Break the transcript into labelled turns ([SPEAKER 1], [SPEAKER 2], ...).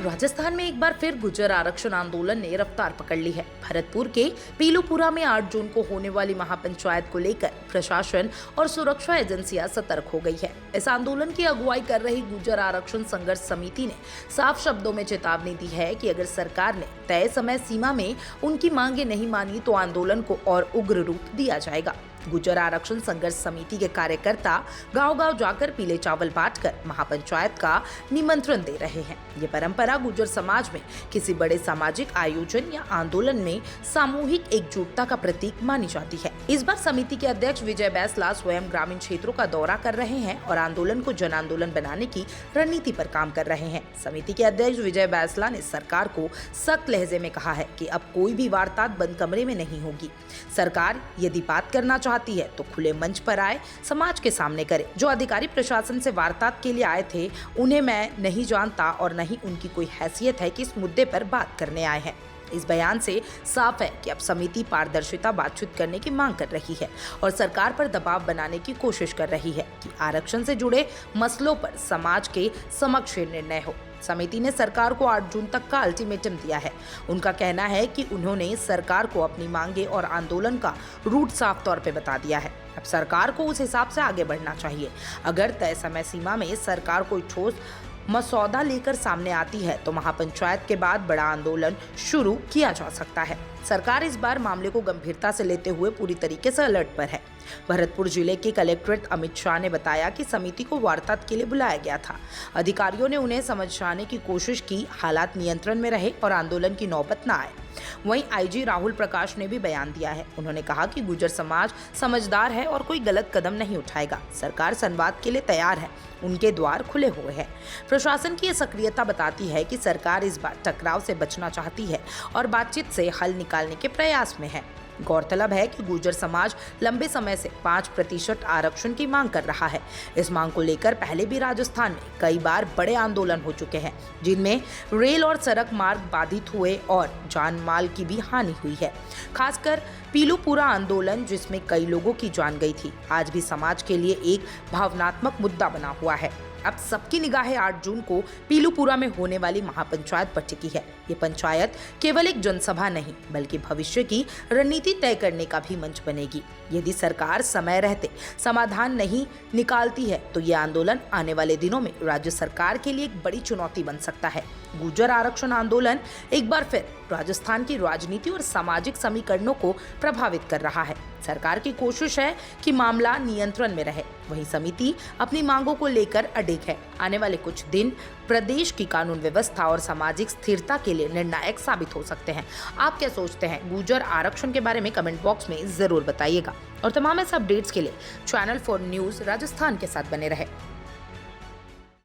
[SPEAKER 1] राजस्थान में एक बार फिर गुर्जर आरक्षण आंदोलन ने रफ्तार पकड़ ली है। भरतपुर के पीलूपुरा में 8 जून को होने वाली महापंचायत को लेकर प्रशासन और सुरक्षा एजेंसियां सतर्क हो गई है। इस आंदोलन की अगुवाई कर रही गुर्जर आरक्षण संघर्ष समिति ने साफ शब्दों में चेतावनी दी है कि अगर सरकार ने तय समय सीमा में उनकी मांगे नहीं मानी तो आंदोलन को और उग्र रूप दिया जाएगा। गुर्जर आरक्षण संघर्ष समिति के कार्यकर्ता गांव-गांव जाकर पीले चावल बांटकर महापंचायत का निमंत्रण दे रहे हैं। ये परंपरा गुर्जर समाज में किसी बड़े सामाजिक आयोजन या आंदोलन में सामूहिक एकजुटता का प्रतीक मानी जाती है। इस बार समिति के अध्यक्ष विजय बैसला स्वयं ग्रामीण क्षेत्रों का दौरा कर रहे हैं और आंदोलन को जन आंदोलन बनाने की रणनीति पर काम कर रहे हैं। समिति के अध्यक्ष विजय बैसला ने सरकार को सख्त लहजे में कहा है कि अब कोई भी वार्ता बंद कमरे में नहीं होगी। सरकार यदि बात करना चाहती है तो खुले मंच पर आए, समाज के सामने करे। जो अधिकारी प्रशासन से वार्ता के लिए आए थे उन्हें मैं नहीं जानता और न ही उनकी कोई हैसियत है कि इस मुद्दे पर बात करने आए हैं। इस बयान से साफ है कि अब समिति पारदर्शिता बातचीत करने की मांग कर रही है और सरकार पर दबाव बनाने की कोशिश कर रही है कि आरक्षण से जुड़े मसलों पर समाज के समक्ष निर्णय हो। समिति ने सरकार को 8 जून तक का अल्टीमेटम दिया है। उनका कहना है कि उन्होंने सरकार को अपनी मांगे और आंदोलन का रूट साफ तौर पे बता दिया है। अब सरकार को उस हिसाब से आगे बढ़ना चाहिए। अगर तय समय सीमा में सरकार कोई ठोस मसौदा लेकर सामने आती है तो महापंचायत के बाद बड़ा आंदोलन शुरू किया जा सकता है। सरकार इस बार मामले को गंभीरता से लेते हुए पूरी तरीके से अलर्ट पर है। भरतपुर जिले के कलेक्ट्रेट अमित शाह ने बताया कि समिति को वार्ता के लिए बुलाया गया था। अधिकारियों ने उन्हें समझाने की कोशिश की, हालात नियंत्रण में रहे और आंदोलन की नौबत न आए। वहीं आईजी राहुल प्रकाश ने भी बयान दिया है। उन्होंने कहा कि गुर्जर समाज समझदार है और कोई गलत कदम नहीं उठाएगा। सरकार संवाद के लिए तैयार है, उनके द्वार खुले हुए हैं। प्रशासन की यह सक्रियता बताती है कि सरकार इस बार टकराव से बचना चाहती है और बातचीत से हल निकालने के प्रयास में है। गौरतलब है कि गुर्जर समाज लंबे समय से 5% आरक्षण की मांग कर रहा है। इस मांग को लेकर पहले भी राजस्थान में कई बार बड़े आंदोलन हो चुके हैं, जिनमें रेल और सड़क मार्ग बाधित हुए और जान माल की भी हानि हुई है। खासकर पीलूपुरा आंदोलन, जिसमें कई लोगों की जान गई थी, आज भी समाज के लिए एक भावनात्मक मुद्दा बना हुआ है। अब सबकी निगाहें 8 जून को पीलूपुरा में होने वाली महापंचायत पर टिकी है। ये पंचायत केवल एक जनसभा नहीं बल्कि भविष्य की रणनीति तय करने का भी मंच बनेगी। यदि सरकार समय रहते समाधान नहीं निकालती है तो ये आंदोलन आने वाले दिनों में राज्य सरकार के लिए एक बड़ी चुनौती बन सकता है। गुर्जर आरक्षण आंदोलन एक बार फिर राजस्थान की राजनीति और सामाजिक समीकरणों को प्रभावित कर रहा है। सरकार की कोशिश है कि मामला नियंत्रण में रहे, वहीं समिति अपनी मांगों को लेकर अडिग है। आने वाले कुछ दिन प्रदेश की कानून व्यवस्था और सामाजिक स्थिरता के लिए निर्णायक साबित हो सकते हैं। आप क्या सोचते हैं गुर्जर आरक्षण के बारे में? कमेंट बॉक्स में जरूर बताइएगा और तमाम ऐसे अपडेट्स के लिए चैनल 4 न्यूज़ राजस्थान के साथ बने रहे।